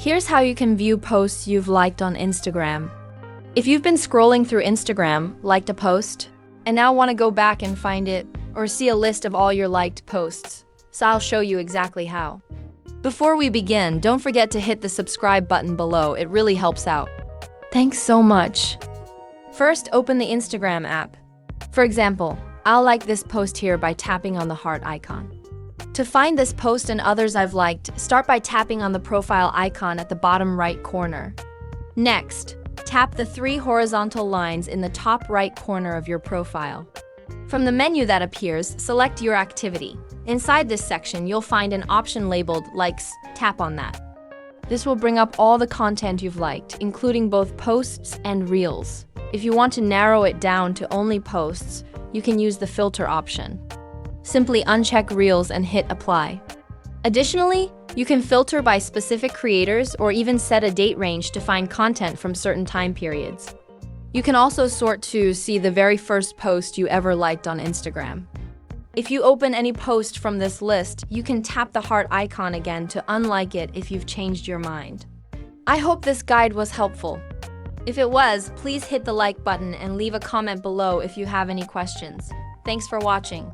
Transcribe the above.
Here's how you can view posts you've liked on Instagram. If you've been scrolling through Instagram, liked a post, and now want to go back and find it, or see a list of all your liked posts, so I'll show you exactly how. Before we begin, don't forget to hit the subscribe button below, it really helps out. Thanks so much. First, open the Instagram app. For example, I'll like this post here by tapping on the heart icon. To find this post and others I've liked, start by tapping on the profile icon at the bottom right corner. Next, tap the 3 horizontal lines in the top right corner of your profile. From the menu that appears, select your activity. Inside this section, you'll find an option labeled Likes. Tap on that. This will bring up all the content you've liked, including both posts and reels. If you want to narrow it down to only posts, you can use the filter option. Simply uncheck Reels and hit Apply. Additionally, you can filter by specific creators or even set a date range to find content from certain time periods. You can also sort to see the very first post you ever liked on Instagram. If you open any post from this list, you can tap the heart icon again to unlike it if you've changed your mind. I hope this guide was helpful. If it was, please hit the like button and leave a comment below if you have any questions. Thanks for watching.